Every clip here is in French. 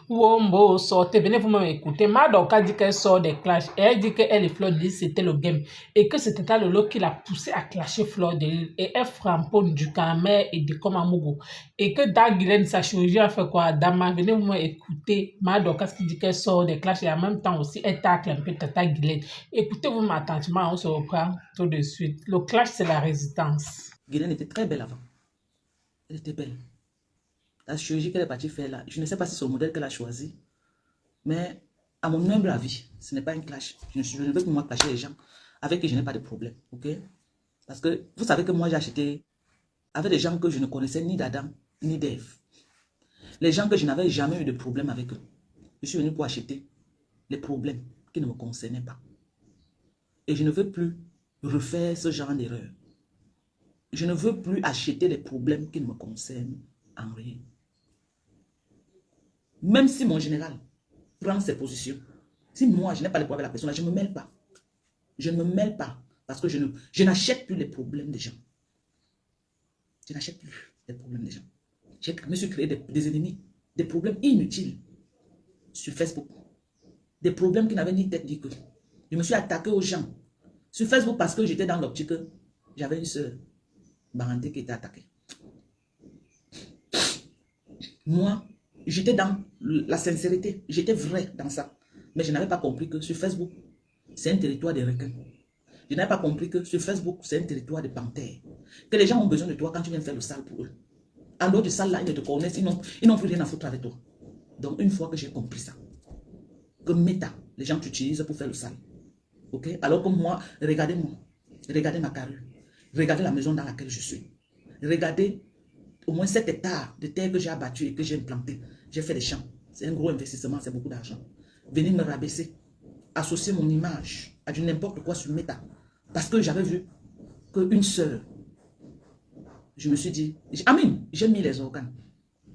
Wombo, sortez, venez vous-même écouter. Madoka dit qu'elle sort des clashs et elle dit qu'elle et Fleur de Lys, c'était le game. Et que c'était le lot qui l'a poussé à clasher Fleur de Lys. Et elle framponne du Kamer et de Komamogo. Et que Daguilen, sa chirurgie a fait quoi? Dama, venez vous-même écouter. Madoka qui dit qu'elle sort des clashs et en même temps aussi, elle tacle un peu Tata Guylaine. Écoutez-vous attentivement, on se reprend tout de suite. Le clash, c'est la résistance. Guylaine était très belle avant. Elle était belle. La chirurgie qu'elle est partie faire là, je ne sais pas si c'est le modèle qu'elle a choisi, mais à mon humble avis, ce n'est pas un clash. Je ne veux pas moi clasher les gens avec qui je n'ai pas de problème, ok? Parce que vous savez que moi j'ai acheté avec des gens que je ne connaissais ni d'Adam ni d'Ève. Les gens que je n'avais jamais eu de problème avec eux. Je suis venu pour acheter les problèmes qui ne me concernaient pas. Et je ne veux plus refaire ce genre d'erreur. Je ne veux plus acheter les problèmes qui ne me concernent en rien. Même si mon général prend ses positions, si moi je n'ai pas de problème avec la personne, je ne me mêle pas. Je ne me mêle pas parce que je n'achète plus les problèmes des gens. Je n'achète plus les problèmes des gens. Je me suis créé des ennemis, des problèmes inutiles sur Facebook. Des problèmes qui n'avaient ni tête ni queue. Je me suis attaqué aux gens sur Facebook parce que j'étais dans l'optique que j'avais une soeur Baranté qui était attaquée. Moi, j'étais dans la sincérité. J'étais vrai dans ça. Mais je n'avais pas compris que sur Facebook, c'est un territoire de requins. Je n'avais pas compris que sur Facebook, c'est un territoire de panthères. Que les gens ont besoin de toi quand tu viens faire le sale pour eux. En dehors du sale là, ils ne te connaissent, ils n'ont plus rien à foutre avec toi. Donc une fois que j'ai compris ça, que Meta, les gens t'utilisent pour faire le sale. Ok? Alors que moi, regardez-moi. Regardez ma carrure. Regardez la maison dans laquelle je suis. Regardez au moins 7 hectares de terre que j'ai abattu et que j'ai implanté. J'ai fait des champs. C'est un gros investissement, c'est beaucoup d'argent. Venez me rabaisser. Associer mon image à du n'importe quoi sur Meta. Parce que j'avais vu qu'une sœur, je me suis dit, Amine, j'ai mis les organes.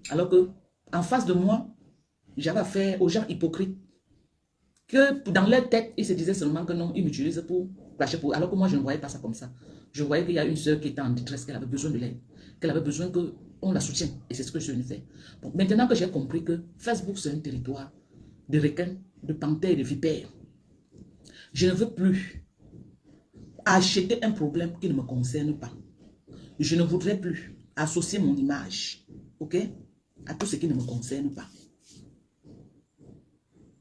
Alors que en face de moi, j'avais affaire aux gens hypocrites. Que dans leur tête, ils se disaient seulement que non, ils m'utilisent pour clasher pour. Alors que moi, je ne voyais pas ça comme ça. Je voyais qu'il y a une sœur qui était en détresse, qu'elle avait besoin de l'aide, qu'elle avait besoin qu'on la soutienne. Et c'est ce que je suis fait. Bon, maintenant que j'ai compris que Facebook, c'est un territoire de requins, de panthères et de vipères, je ne veux plus acheter un problème qui ne me concerne pas. Je ne voudrais plus associer mon image, ok, à tout ce qui ne me concerne pas.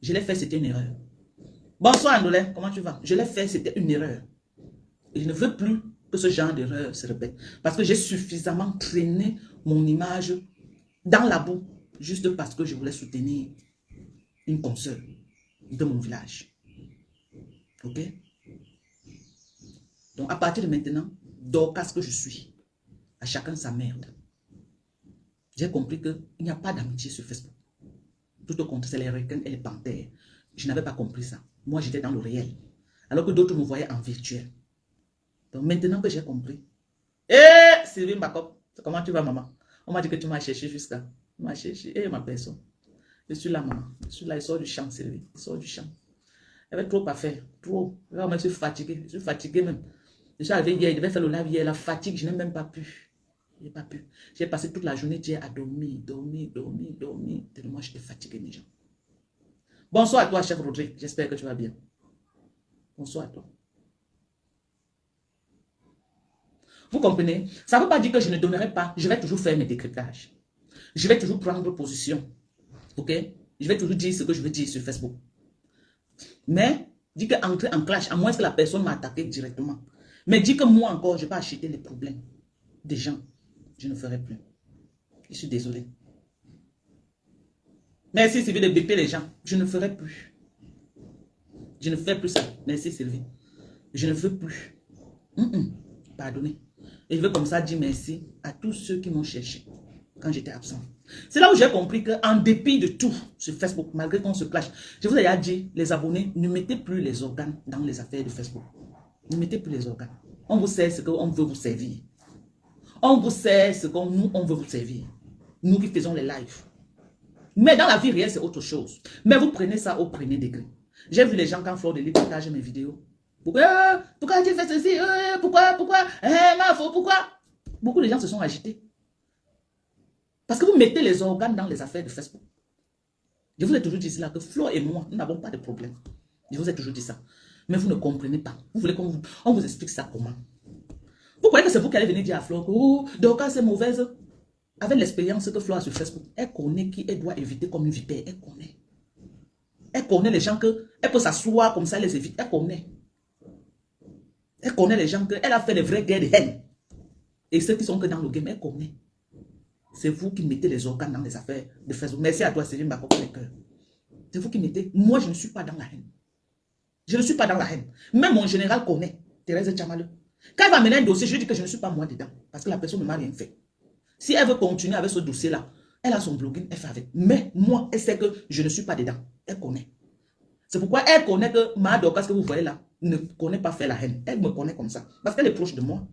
Je l'ai fait, c'était une erreur. Bonsoir Andolin, comment tu vas? Je l'ai fait, c'était une erreur. Et je ne veux plus que ce genre d'erreur se répète. Parce que j'ai suffisamment traîné mon image dans la boue, juste parce que je voulais soutenir une consoeur de mon village. Ok? Donc à partir de maintenant, Dorcas que je suis, à chacun sa merde. J'ai compris qu'il n'y a pas d'amitié sur Facebook. Tout au contraire, c'est les requins et les panthères. Je n'avais pas compris ça. Moi, j'étais dans le réel. Alors que d'autres me voyaient en virtuel. Donc maintenant que j'ai compris. Sylvie Mbakop, comment tu vas, maman? On m'a dit que tu m'as cherché jusqu'à. Tu m'as cherché. Ma personne. Je suis là, maman. Je suis là, il sort du champ, Sylvie. Il sort du champ. Il y avait trop à faire. Trop. Là, je suis fatigué. Je suis fatigué même. Je suis arrivé hier, il devait faire le live hier. La fatigue, je n'ai même pas pu. Je n'ai pas pu. J'ai passé toute la journée hier à dormir. Tellement j'étais fatigué, mes gens. Bonsoir à toi, chef Rodrigue. J'espère que tu vas bien. Bonsoir à toi. Vous comprenez? Ça ne veut pas dire que je ne donnerai pas. Je vais toujours faire mes décryptages. Je vais toujours prendre position. Ok? Je vais toujours dire ce que je veux dire sur Facebook. Mais, dis qu'entrer en clash, à moins que la personne m'a attaqué directement. Mais dis que moi encore, je vais acheter les problèmes des gens. Je ne ferai plus. Je suis désolé. Merci Sylvie de bipper les gens. Je ne ferai plus. Je ne fais plus ça. Merci Sylvie. Je ne veux plus. Pardonnez. Et je veux comme ça dire merci à tous ceux qui m'ont cherché quand j'étais absent. C'est là où j'ai compris qu'en dépit de tout sur Facebook, malgré qu'on se clash, je vous ai déjà dit, les abonnés, ne mettez plus les organes dans les affaires de Facebook. Ne mettez plus les organes. On vous sert ce qu'on veut vous servir. On vous sert ce qu'on nous, on veut vous servir. Nous qui faisons les lives. Mais dans la vie réelle, c'est autre chose. Mais vous prenez ça au premier degré. J'ai vu les gens quand Fleur de Lys partage mes vidéos. Pourquoi tu fais ceci? Pourquoi? Beaucoup de gens se sont agités. Parce que vous mettez les organes dans les affaires de Facebook. Je vous ai toujours dit cela, que Flo et moi, nous n'avons pas de problème. Je vous ai toujours dit ça. Mais vous ne comprenez pas. Vous voulez qu'on vous explique ça comment? Vous croyez que c'est vous qui allez venir dire à Flo que oh, Dorcas c'est mauvaise? Avec l'expérience que Flo a sur Facebook, elle connaît qui elle doit éviter comme une vipère. Elle connaît. Elle connaît les gens que elle peut s'asseoir comme ça, elle les évite. Elle connaît. Elle connaît les gens que elle a fait des vraies guerres de haine. Et ceux qui sont que dans le game, elle connaît. C'est vous qui mettez les organes dans les affaires de Facebook. Merci à toi, Céline Bako, pour les cœurs. C'est vous qui mettez. Moi, je ne suis pas dans la haine. Je ne suis pas dans la haine. Même mon général connaît, Thérèse Tchamaleu. Quand elle va mener un dossier, je lui dis que je ne suis pas moi dedans. Parce que la personne ne m'a rien fait. Si elle veut continuer avec ce dossier-là, elle a son blogging, elle fait avec. Mais moi, elle sait que je ne suis pas dedans. Elle connaît. C'est pourquoi elle connaît que ma Dorcas que vous voyez là ne connaît pas faire la haine. Elle me connaît comme ça. Parce qu'elle est proche de moi.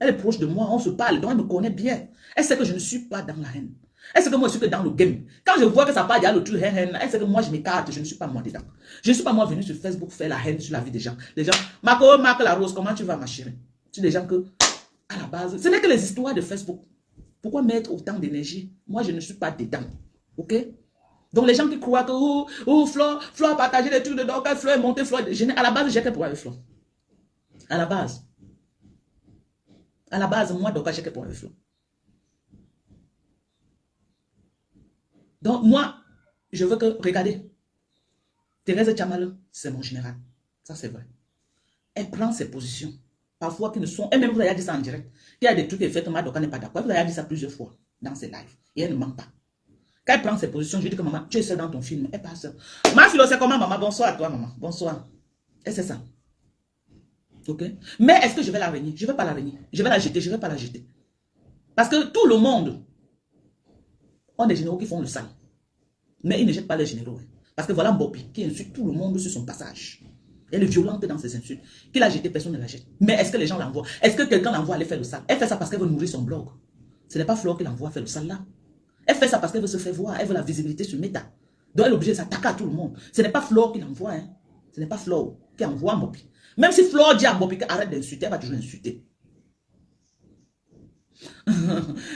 Elle est proche de moi, on se parle, donc elle me connaît bien. Elle sait que je ne suis pas dans la haine. Elle sait que moi je suis que dans le game. Quand je vois que ça part il y a le truc haine, elle sait que moi je m'écarte, je ne suis pas moi dedans. Je ne suis pas moi venu sur Facebook faire la haine sur la vie des gens. Les gens, Marco, Marc la Rose, comment tu vas ma chérie? Tu des gens que, à la base, ce n'est que les histoires de Facebook. Pourquoi mettre autant d'énergie? Moi je ne suis pas dedans. Ok? Donc les gens qui croient que, Flo a partagé des trucs de Dorcas, Flo est monté, Flo est... À la base, j'ai que pour avec Flo. À la base. À la base, moi, Dorcas, j'ai que pour avec Flo. Donc, moi, je veux que, regardez, Thérèse Tchamaleu, c'est mon général. Ça, c'est vrai. Elle prend ses positions. Parfois, qui ne sont... Elle-même, vous avez dit ça en direct. Il y a des trucs qui fait que ma Dorcas n'est pas d'accord. Vous avez dit ça plusieurs fois dans ses lives. Et elle ne ment pas. Quand elle prend ses positions, je lui dis que maman, tu es seule dans ton film. Elle passe seule. Ma philo, c'est comment, maman? Bonsoir à toi, maman. Bonsoir. Et c'est ça. Ok? Mais est-ce que je vais la renier? Je ne vais pas la renier. Je vais la jeter, je ne vais pas la jeter. Parce que tout le monde ont des généraux qui font le sale. Mais ils ne jettent pas les généraux. Hein. Parce que voilà Mbopi qui insulte tout le monde sur son passage. Elle est violente dans ses insultes. Qui l'a jeté, personne ne la jette. Mais est-ce que les gens l'envoient? Est-ce que quelqu'un l'envoie aller faire le sale? Elle fait ça parce qu'elle veut nourrir son blog. Ce n'est pas Flore qui l'envoie faire le sale là. Elle fait ça parce qu'elle veut se faire voir. Elle veut la visibilité sur Meta. Donc elle est obligée de s'attaquer à tout le monde. Ce n'est pas Flore qui l'envoie. Hein. Ce n'est pas Flore qui envoie Mbopi. Même si Flore dit à Mbopi qu'arrête d'insulter, elle va toujours insulter.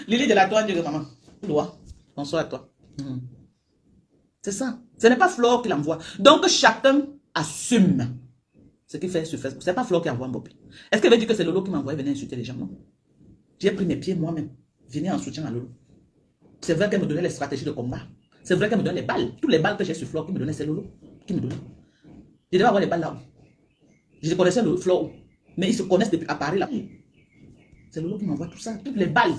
Lily de la Toile, Dieu maman. Lois. Bonsoir à toi. C'est ça. Ce n'est pas Flore qui l'envoie. Donc chacun assume ce qu'il fait sur Facebook. Ce n'est pas Flore qui envoie Mbopi. Est-ce qu'elle veut dire que c'est Lolo qui m'envoie venir insulter les gens? Non. J'ai pris mes pieds moi-même. Venir en soutien à Lolo. C'est vrai qu'elle me donnait les stratégies de combat. C'est vrai qu'elle me donnait les balles. Toutes les balles que j'ai sur Flore qui me donnait, c'est Lolo qui me donnait. Je devais avoir les balles là-haut. Je connaissais le Flore. Mais ils se connaissent depuis à Paris là. C'est Lolo qui m'envoie tout ça. Toutes les balles.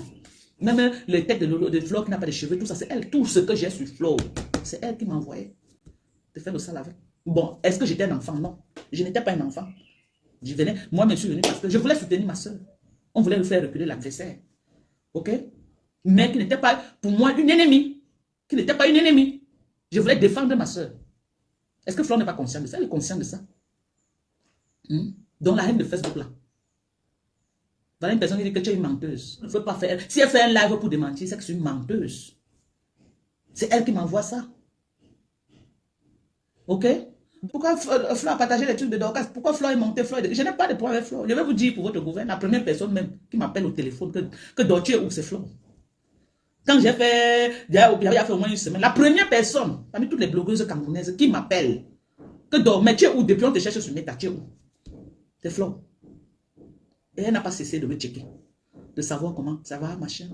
Même les têtes de Lolo, de Flore qui n'a pas de cheveux, tout ça, c'est elle. Tout ce que j'ai sur Flore, c'est elle qui m'envoyait de faire le sale avec. Bon, est-ce que j'étais un enfant? Non. Je n'étais pas un enfant. Je venais, moi, je suis venu parce que je voulais soutenir ma soeur. On voulait lui faire reculer l'adversaire. Ok? Mais qui n'était pas, pour moi, une ennemie. Qui n'était pas une ennemie. Je voulais défendre ma soeur. Est-ce que Flore n'est pas consciente de ça? Elle est consciente de ça. Donc, la haine de Facebook, là. Voilà une personne qui dit que tu es une menteuse. Il ne faut pas faire. Si elle fait un live pour démentir, c'est que c'est une menteuse. C'est elle qui m'envoie ça. Ok? Pourquoi Flo a partagé les trucs de Dorcas? Pourquoi Flo est monté? Je n'ai pas de problème avec Flo. Je vais vous dire pour votre gouvernement, la première personne même qui m'appelle au téléphone que Dortier ou c'est Flo. Quand j'ai fait, il y a fait au moins une semaine, la première personne, parmi toutes les blogueuses camerounaises qui m'appelle, que Dortier tu es où? Depuis on te cherche sur Meta, tu es où? C'est Flo. Et elle n'a pas cessé de me checker, de savoir comment ça va, machin.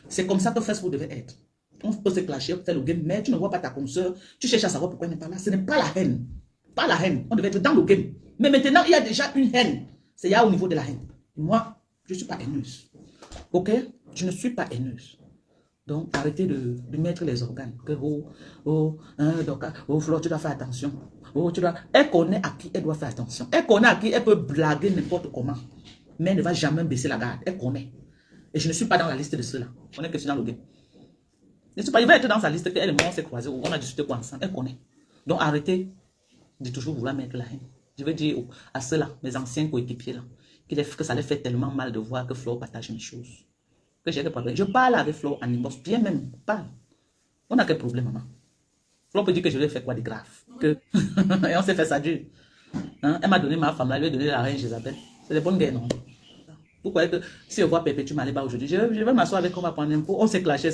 C'est comme ça que Facebook devait être. On peut se clasher, faire le game, mais tu ne vois pas ta consoeur, tu cherches à savoir pourquoi elle n'est pas là. Ce n'est pas la haine. Pas la haine. On devait être dans le game. Mais maintenant, il y a déjà une haine. C'est là au niveau de la haine. Moi, je ne suis pas haineuse. Ok? Je ne suis pas haineuse. Donc, arrêtez de mettre les organes. Que, Flore, tu dois faire attention. Elle connaît à qui elle doit faire attention. Elle connaît à qui elle peut blaguer n'importe comment. Mais elle ne va jamais baisser la garde. Elle connaît. Et je ne suis pas dans la liste de ceux-là. On est que je suis dans le game. Je ne suis pas, il va être dans sa liste qu'elle et moi on s'est croisés, on a discuté quoi ensemble. Elle connaît. Donc arrêtez de toujours vouloir mettre la haine. Je vais dire à ceux-là, mes anciens coéquipiers là, que ça les fait tellement mal de voir que Flore partage mes choses. Que j'ai des problèmes. Je parle avec Flore en inbox, bien même, parle. On a quel problème, maman? Flore peut dire que je lui ai fait quoi de grave. Et on s'est fait ça dur. Hein? Elle m'a donné ma femme là, elle lui a donné la reine Isabelle. C'est des bonnes guerres, non? Vous croyez que si je vois Perpétue Maléba aujourd'hui, je vais m'asseoir avec, on va prendre un pot, on s'est clashé.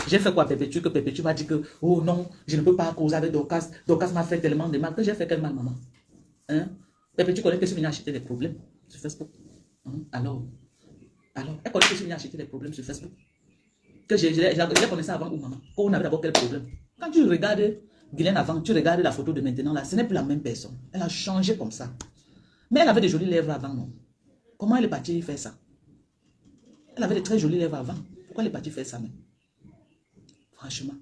J'ai fait quoi Perpétue? Que Perpétue va dire que, oh non, je ne peux pas causer avec Dorcas. Dorcas m'a fait tellement de mal. Que j'ai fait quel mal, maman? Hein? Perpétue connaît que je suis venu acheter des problèmes sur Facebook. Hein? Alors, elle connaît que je suis venu acheter des problèmes sur Facebook. Que je connaissais avant ou maman? Qu'on avait d'abord quel problème? Quand tu regardes Guylaine avant, tu regardes la photo de maintenant là, ce n'est plus la même personne. Elle a changé comme ça. Mais elle avait de jolies lèvres avant, non? Comment elle est partie faire ça? Elle avait de très jolies lèvres avant. Pourquoi elle est partie faire ça même? Franchement.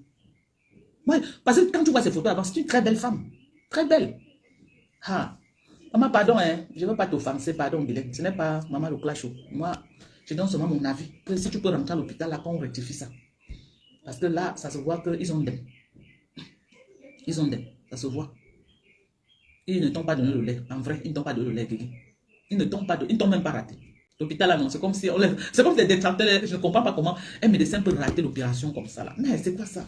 Ouais, parce que quand tu vois ces photos avant, c'est une très belle femme. Très belle. Ah. Maman, pardon, hein. Je ne veux pas t'offenser, pardon, Guylaine. Ce n'est pas maman le clash. Moi, je donne seulement mon avis. Que si tu peux rentrer à l'hôpital, là, qu'on rectifie ça. Parce que là, ça se voit qu'ils ont des. Ils ont des. Ça se voit. Ils ne t'ont pas donné le lait. En vrai, ils ne t'ont pas donné le lait, Guigui. Ils ne t'ont pas donné. Ils ne t'ont même pas raté. L'hôpital, là, non. C'est comme si on lève. C'est comme des détracteurs. Je ne comprends pas comment un médecin peut rater l'opération comme ça, là. Mais c'est quoi ça?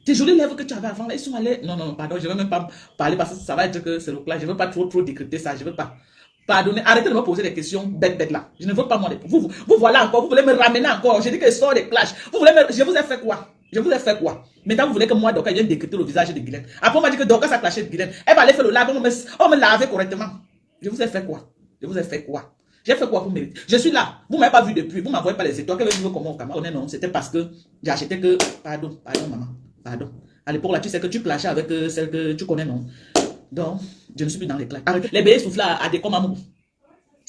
Tes jolies lèvres que tu avais avant, là, ils sont allés. Non, non, pardon, je ne vais même pas parler parce que ça va être que c'est le clash. Je ne veux pas trop décrypter ça. Je ne veux pas. Pardonnez, arrêtez de me poser des questions bêtes là. Je ne veux pas moi. Vous voilà encore, vous voulez me ramener encore. J'ai dit que je sors des clashs. Vous voulez me. Je vous ai fait quoi? Je vous ai fait quoi? Maintenant, vous voulez que moi, Dorcas, vienne décrypter le visage de Guylaine. Après, on m'a dit que Dorcas a clashé de Guylaine. Elle va aller faire le lave, on me laver correctement. Je vous ai fait quoi? Je vous ai fait quoi? J'ai fait quoi pour mériter? Je suis là. Vous ne m'avez pas vu depuis. Vous ne m'envoyez pas les étoiles. Quel est le comment au Cameroun? Non, c'était parce que j'ai acheté que. Pardon, maman. Pardon. À l'époque, là, tu sais que tu clashais avec celle que tu connais, non? Donc, je ne suis plus dans les clashs. Arrêtez. Les bébés soufflent à des commandes.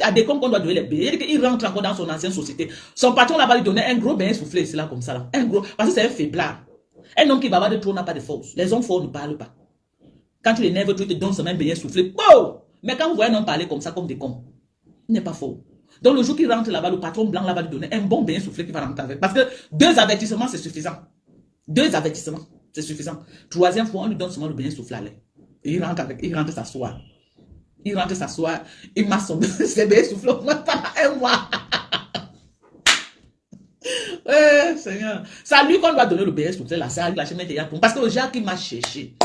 À des comptes qu'on doit donner les bébés. Il rentre encore dans son ancienne société. Son patron là-bas lui donner un gros bain soufflé, c'est là comme ça. Là. Un gros. Parce que c'est un faiblard. Un homme qui va avoir de trop n'a pas de force. Les hommes forts ne parlent pas. Quand tu l'énerves, tu te donnes ce même bain soufflé. Wow! Mais quand vous voyez un homme parler comme ça, comme des cons, il n'est pas fort. Donc le jour qu'il rentre là-bas, le patron blanc là va lui donner un bon bain soufflé qui va rentrer avec. Parce que 2 avertissements, c'est suffisant. 2 avertissements, c'est suffisant. 3e fois, on lui donne seulement le bain soufflé à l'air. Et il rentre avec, il rentre s'asseoir. Il rentre s'asseoir, il m'a son bébé soufflé pendant un mois. Seigneur. C'est à lui qu'on doit donner le bébé soufflé là. C'est à lui la chaîne de parce que le gars qui m'a cherché.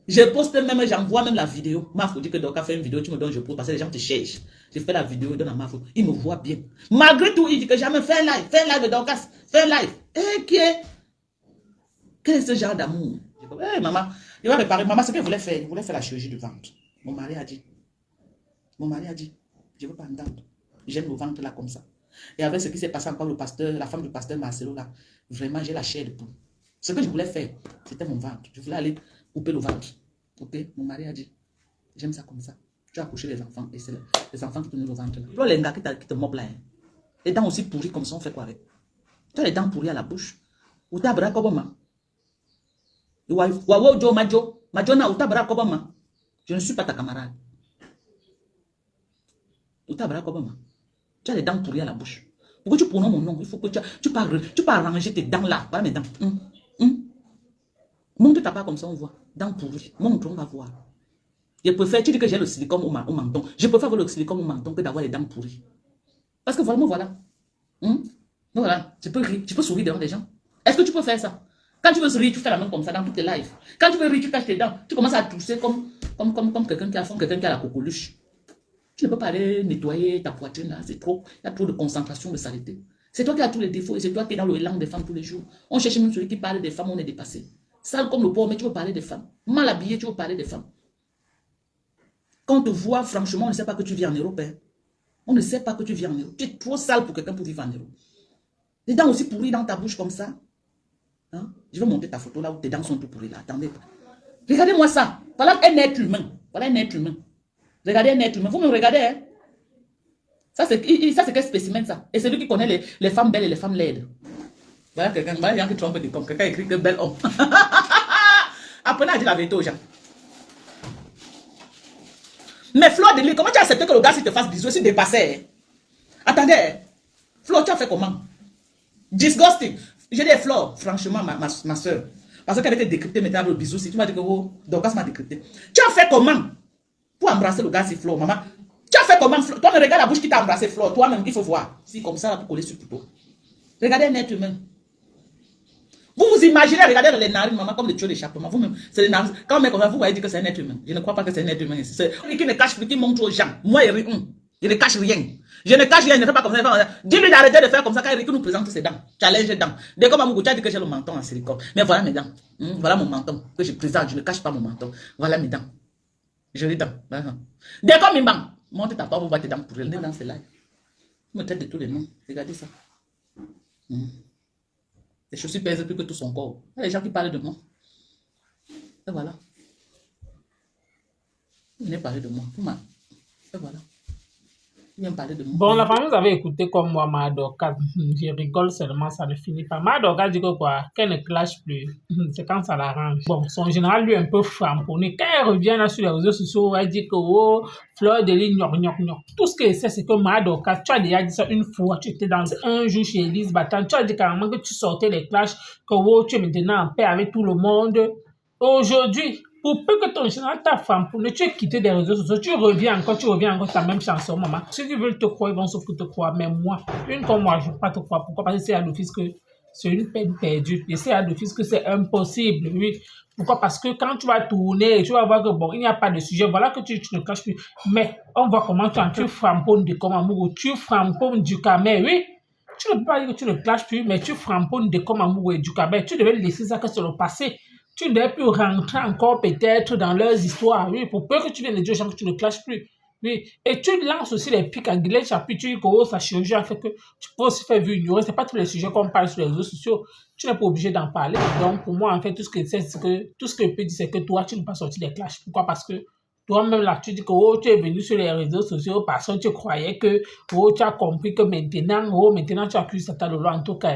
Je poste même, j'envoie même la vidéo. Ma faut dire que Dorcas fait une vidéo, tu me donnes, je poste parce que les gens te cherchent. J'ai fait la vidéo, il donne à ma faute. Il me voit bien. Malgré tout, il dit que jamais fais un live de Dorcas, fais un live. Quel est ce genre d'amour? Maman, il va préparer. Maman, ce qu'il voulait faire, il voulait faire la chirurgie du ventre. Mon mari a dit, je ne veux pas entendre. J'aime le ventre là comme ça. Et avec ce qui s'est passé encore, le pasteur, la femme du pasteur Marcelo là, vraiment j'ai la chair de poule. Ce que je voulais faire, c'était mon ventre. Je voulais aller couper le ventre. Ok, mon mari a dit, j'aime ça comme ça. Tu as accouché les enfants et c'est les enfants qui te donnent le ventre là. Tu vois les gars qui te mobent là. Hein? Les dents aussi pourries comme ça, on fait quoi avec? Tu as les dents pourries à la bouche. Ou tu as bras comme moi. Je ne suis pas ta camarade. Tu as les dents pourries à la bouche. Pourquoi tu prononces mon nom? Il faut que tu peux arranger tes dents là. Voilà mes dents. Montre ta part comme ça, on voit. Dents pourries. Montre, on va voir. Je préfère, tu dis que j'ai le silicone au menton. Je préfère avoir le silicone au menton que d'avoir les dents pourries. Parce que voilà. Donc voilà, tu peux rire, tu peux sourire devant des gens. Est-ce que tu peux faire ça? Quand tu veux sourire, tu fais la main comme ça dans toutes tes lives. Quand tu veux rire, tu caches tes dents. Tu commences à tousser comme quelqu'un qui a la coqueluche. Tu ne peux pas aller nettoyer ta poitrine là, c'est trop. Il y a trop de concentration de saleté. C'est toi qui as tous les défauts et c'est toi qui es dans le élan des femmes tous les jours. On cherche même celui qui parle des femmes, on est dépassé. Sale comme le porc, mais tu veux parler des femmes. Mal habillé, tu veux parler des femmes. Quand on te voit, franchement, on ne sait pas que tu vis en Europe. Hein. On ne sait pas que tu vis en Europe. Tu es trop sale pour quelqu'un pour vivre en Europe. Les dents aussi pourries dans ta bouche comme ça. Hein? Je vais montrer ta photo là où tes dents sont tout pourries là. Attendez. Regardez-moi ça. Voilà un être humain. Voilà un être humain. Regardez un être humain. Vous me regardez, hein? Ça, c'est quel spécimen, ça? Et c'est lui qui connaît les femmes belles et les femmes laides. Voilà quelqu'un, voilà gens qui trompent des comptes. Quelqu'un écrit que bel homme. Apprenez à dire la vérité aux gens. Mais Flo de comment tu as accepté que le gars s'il te fasse bisous, s'il dépassait? Attendez, Flo, tu as fait comment? Disgusting. J'ai dit Flo, franchement, ma soeur. Parce qu'elle était décryptée maintenant le bisou, si tu m'as dit que oh, Dorcas m'a décrypté. Tu as fait comment pour embrasser le gars si Flo, maman? Tu as fait comment, Flo? Toi, regarde la bouche qui t'a embrassé, Flo. Toi-même, il faut voir. Si comme ça, pour coller sur le couteau. Regardez un être humain. Vous vous imaginez, regardez les narines, maman, comme le tuyau d'échappement. Vous-même, c'est les narines. Quand on met comme ça, vous voyez dire que c'est un être humain. Je ne crois pas que c'est un être humain. C'est lui qui ne cache plus, qui montre aux gens. Moi, il rit. Je ne cache rien. Je ne cache rien, je ne fais pas comme ça. Dis-lui d'arrêter de faire comme ça quand Eric nous présente ses dents. Challenge les dents. Dès comme Amougou, tu as dit que j'ai le menton en silicone. Mais voilà mes dents. Voilà mon menton que je présente. Je ne cache pas mon menton. Voilà mes dents. Jolies dents. Dès comme Mimban, monte ta porte, on voit tes dents pour elle. Les dents, c'est là. Je me traite de tous les noms. Regardez ça. Les chaussures pèsent plus que tout son corps. Il y a des gens qui parlent de moi. Et voilà. Il vient parler de moi. Et voilà. Il vient parler de moi. Bon, la famille, vous avez écouté comme moi, Madoka. Je rigole seulement, ça ne finit pas. Madoka dit que quoi, qu'elle ne clash plus. C'est quand ça l'arrange. Bon, son général, lui, un peu framponné. Quand elle revient là sur les réseaux sociaux, elle dit que, oh, Fleur de Lys, gnoc, gnoc, gnoc. Tout ce qu'elle sait, c'est que Madoka, tu as déjà dit ça une fois. Tu étais dans un jour chez Elise Batan. Tu as dit carrément que tu sortais les clashs, que, oh, tu es maintenant en paix avec tout le monde. Aujourd'hui, pour peu que ton général t'a framponné, tu es quitté des réseaux sociaux, tu reviens encore ta même chanson, maman. Ceux qui veulent te croire, ils vont sauf que te croire. Mais moi, une comme moi, je ne veux pas te croire. Pourquoi? Parce que c'est à l'office que c'est une peine perdue. Et c'est à l'office que c'est impossible, oui. Pourquoi? Parce que quand tu vas tourner, tu vas voir que bon, il n'y a pas de sujet. Voilà que tu ne caches plus. Mais on voit comment tu framponnes de Komamougou, tu framponnes du Camer, oui. Tu ne peux pas dire que tu ne clashes plus, mais tu framponnes de Komamougou et du Camer. Tu devais laisser ça que c'est le passé. Tu ne devais plus rentrer encore peut-être dans leurs histoires, oui, pour peu que tu viennes de dire aux gens que tu ne clashes plus. Oui, et tu lances aussi les pics à Guylaine Chapuis, tu dis que sa chirurgie a fait que tu peux aussi faire vu ignorer. Ce n'est pas tous les sujets qu'on parle sur les réseaux sociaux. Tu n'es pas obligé d'en parler. Donc, pour moi, en fait, tout ce que je peux dire, c'est que toi, tu n'es pas sorti des clashs. Pourquoi? Parce que toi-même, là, tu dis que tu es venu sur les réseaux sociaux parce que tu croyais que tu as compris que maintenant, tu accuses Tata Lolo en tout cas.